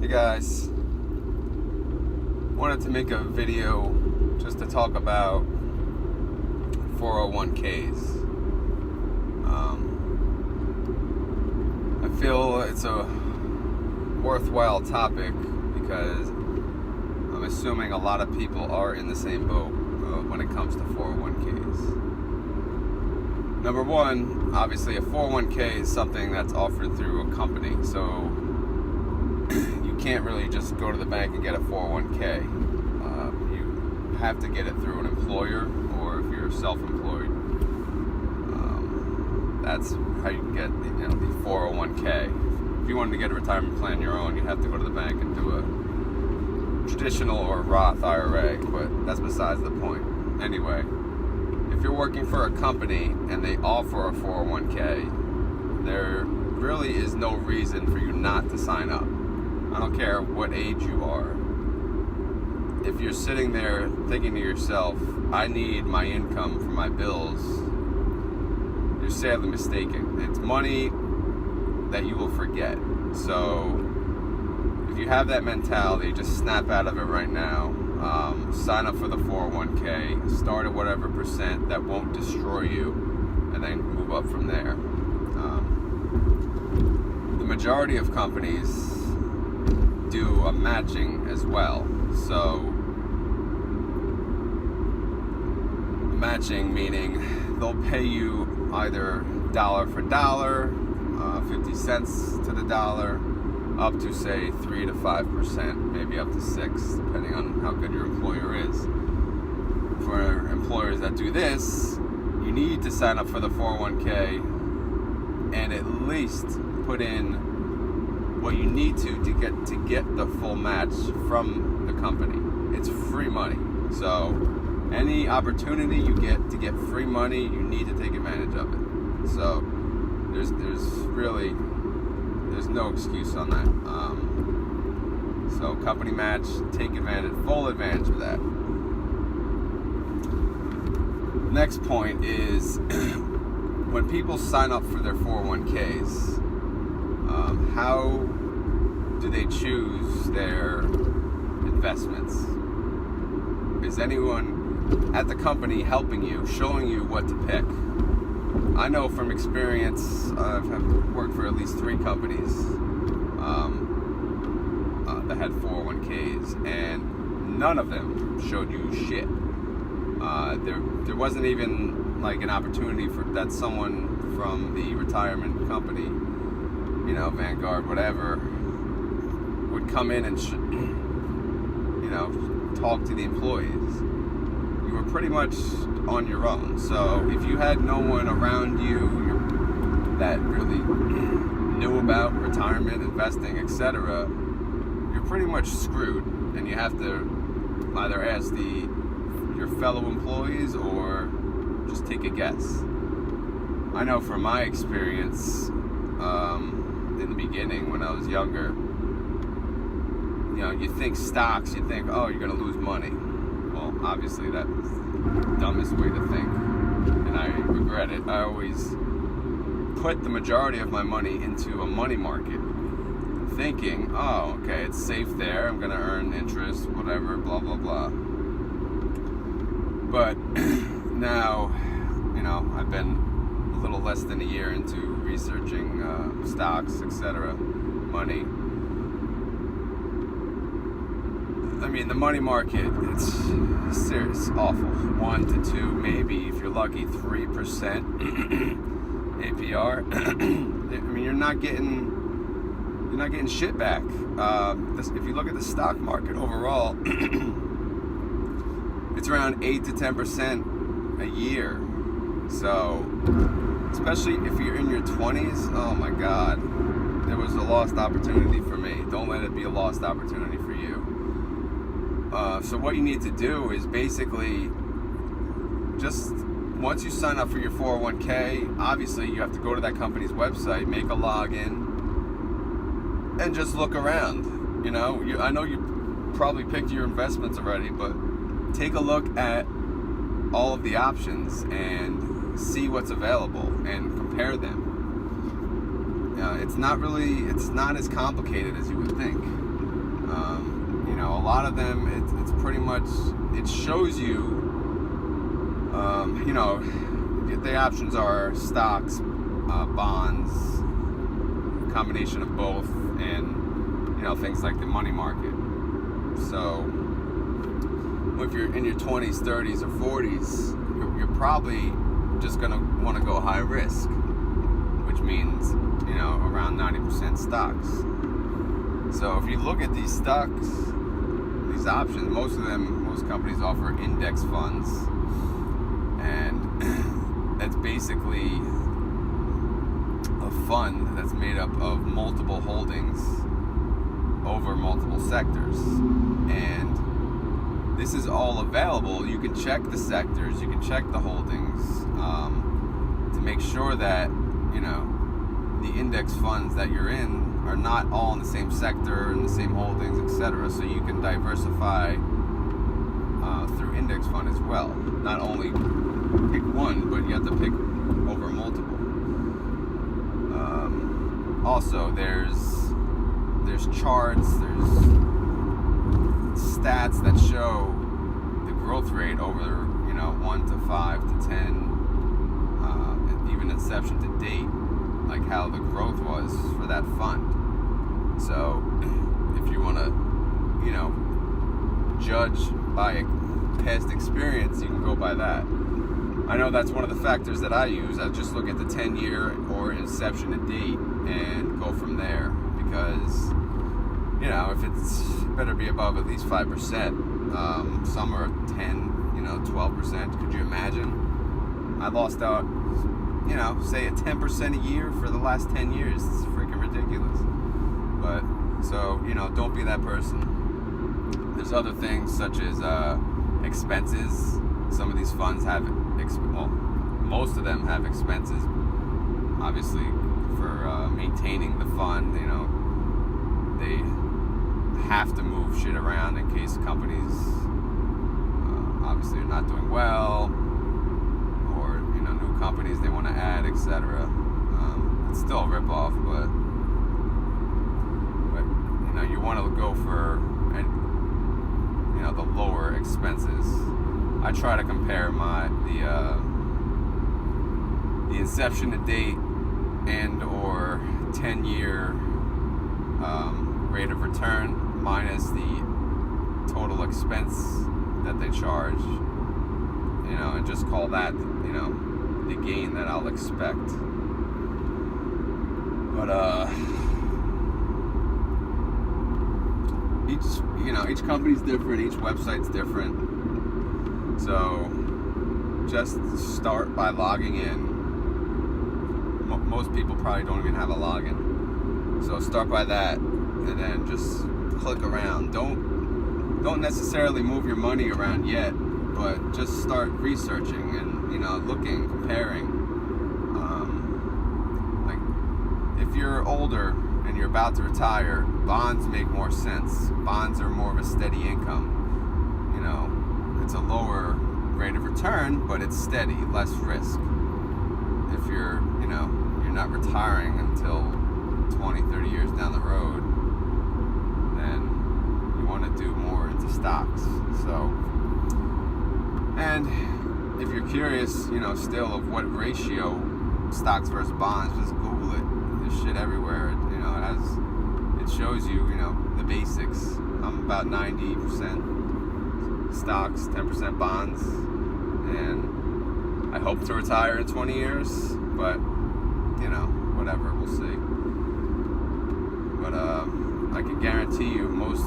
Hey guys, wanted to make a video just to talk about 401ks. I feel it's a worthwhile topic because I'm assuming a lot of people are in the same boat when it comes to 401ks. Number one, obviously a 401k is something that's offered through a company, so you can't really just go to the bank and get a 401k. You have to get it through an employer, or if you're self-employed, that's how you can get the 401k. If you wanted to get a retirement plan your own, you have to go to the bank and do a traditional or Roth IRA, but that's besides the point. Anyway, if you're working for a company and they offer a 401k, there really is no reason for you not to sign up. I don't care what age you are. If you're sitting there thinking to yourself, I need my income for my bills, you're sadly mistaken. It's money that you will forget. So if you have that mentality, just snap out of it right now. Sign up for the 401k, start at whatever percent that won't destroy you, and then move up from there. The majority of companies do a matching as well. So matching meaning they'll pay you either dollar for dollar, 50 cents to the dollar, up to say 3 to 5%, maybe up to 6, depending on how good your employer is. For employers that do this, you need to sign up for the 401k and at least put in what you need to get the full match from the company. It's free money. So any opportunity you get to get free money, you need to take advantage of it. So there's no excuse on that. So company match, take full advantage of that. Next point is when people sign up for their 401ks, how do they choose their investments? Is anyone at the company helping you, showing you what to pick? I know from experience, I've worked for at least 3 companies that had 401ks, and none of them showed you shit. There wasn't even like an opportunity for that someone from the retirement company, Vanguard, whatever, would come in and talk to the employees. You were pretty much on your own. So if you had no one around you that really knew about retirement, investing, etc., you're pretty much screwed, and you have to either ask your fellow employees or just take a guess. I know from my experience in the beginning when I was younger, you think stocks, you think, oh, you're going to lose money. Well, obviously that's the dumbest way to think, and I regret it. I always put the majority of my money into a money market, thinking, oh, okay, it's safe there, I'm going to earn interest, whatever, blah, blah, blah. But now, I've been a little less than a year into researching stocks, etc., money. I mean, the money market, it's serious, awful. 1 to 2, maybe, if you're lucky, 3% APR. I mean, you're not getting shit back. If you look at the stock market overall, it's around 8 to 10% a year. So, especially if you're in your 20s, oh my God, there was a lost opportunity for me. Don't let it be a lost opportunity for you. So what you need to do is basically just once you sign up for your 401k, obviously you have to go to that company's website, make a login, and just look around. I know you probably picked your investments already, but take a look at all of the options and see what's available and compare them. It's not as complicated as you would think. A lot of them, it's pretty much, it shows you, the options are stocks, bonds, combination of both, and things like the money market. So if you're in your 20s, 30s, or 40s, you're probably just going to want to go high risk, which means around 90% stocks. So if you look at these stocks, these options, most companies offer index funds, and that's basically a fund that's made up of multiple holdings over multiple sectors. And this is all available. You can check the sectors, you can check the holdings to make sure that the index funds that you're in are not all in the same sector and the same holdings, etc. So you can diversify through index fund as well. Not only pick one, but you have to pick over multiple. Also, there's charts, there's stats that show the growth rate over 1 to 5 to 10, and even inception to date, like how the growth was for that fund. So if you want to judge by past experience, you can go by that. I know that's one of the factors that I use. I just look at the 10-year or inception to date and go from there, because if it's better be above at least 5%. Some are 10, 12%. Could you imagine? I lost out, say at 10% a year for the last 10 years. It's freaking ridiculous. But so don't be that person. There's other things such as expenses. Some of these funds have most of them have expenses, obviously, for maintaining the fund. They have to move shit around in case companies obviously are not doing well, or new companies they want to add, etc. It's still a ripoff, but you want to go for the lower expenses. I try to compare the inception to date and or 10-year rate of return minus the total expense that they charge, and just call that the gain that I'll expect. But each company's different, each website's different. So just start by logging in. Most people probably don't even have a login. So start by that, and then just click around. Don't necessarily move your money around yet, but just start researching and looking, comparing. Like if you're older and you're about to retire, bonds make more sense. Bonds are more of a steady income. It's a lower rate of return, but it's steady, less risk. If you're not retiring until 20, 30 years down the road, then you want to do more into stocks. So, and if you're curious, still of what ratio stocks versus bonds, just Google it. There's shit everywhere. It shows you, the basics. I'm about 90% stocks, 10% bonds, and I hope to retire in 20 years, but whatever, we'll see. But I can guarantee you most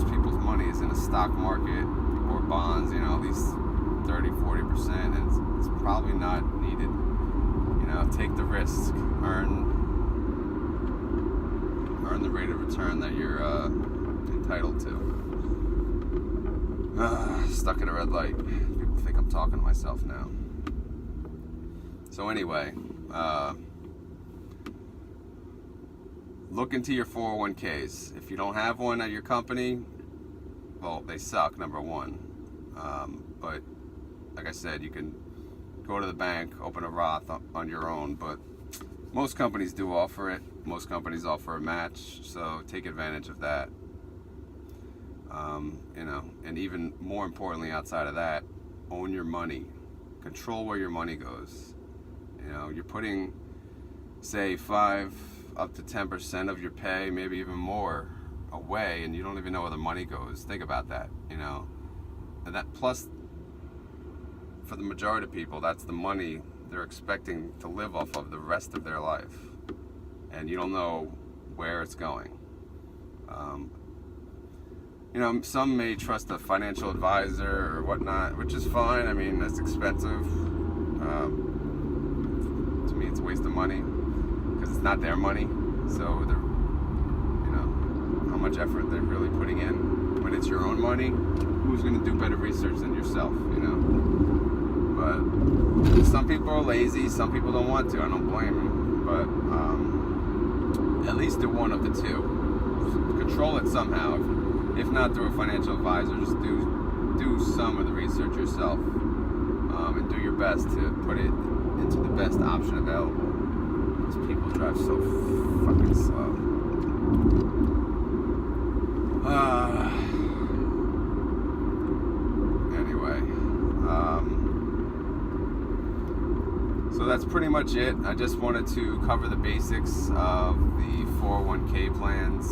people's money is in the stock market or bonds, at least 30-40%, and it's probably not needed. Take the risk, earn the rate of return that you're entitled to. Stuck at a red light. People think I'm talking to myself now. So anyway, look into your 401ks. If you don't have one at your company, well, they suck, number one. But like I said, you can go to the bank, open a Roth on your own, but Most companies do offer it. Most companies offer a match, so take advantage of that. And even more importantly, outside of that, own your money. Control where your money goes. You're putting, say, 5 up to 10% of your pay, maybe even more, away, and you don't even know where the money goes. Think about that. And that, plus, for the majority of people, that's the money they're expecting to live off of the rest of their life, and you don't know where it's going. Some may trust a financial advisor or whatnot, which is fine. I mean, that's expensive. To me, it's a waste of money because it's not their money. So they're, how much effort they're really putting in. When it's your own money, who's going to do better research than yourself? But some people are lazy. Some people don't want to. I don't blame them. But at least do one of the two. Control it somehow. If not through a financial advisor, just do some of the research yourself, and do your best to put it into the best option available. Because people drive so fucking slow. Anyway, so that's pretty much it. I just wanted to cover the basics of the 401k plans.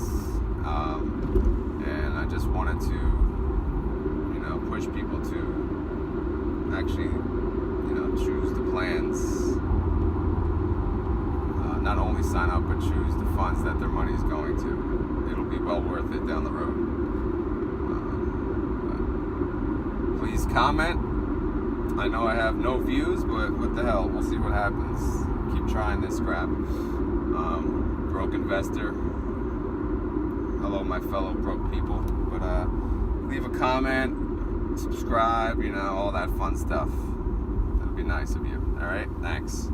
And I just wanted to, push people to actually, choose the plans. Not only sign up, but choose the funds that their money is going to. It'll be well worth it down the road. Please comment. I know I have no views, but what the hell? We'll see what happens. Keep trying this crap. Broke investor. Hello, my fellow broke people. But leave a comment, subscribe, all that fun stuff. That'd be nice of you. All right, thanks.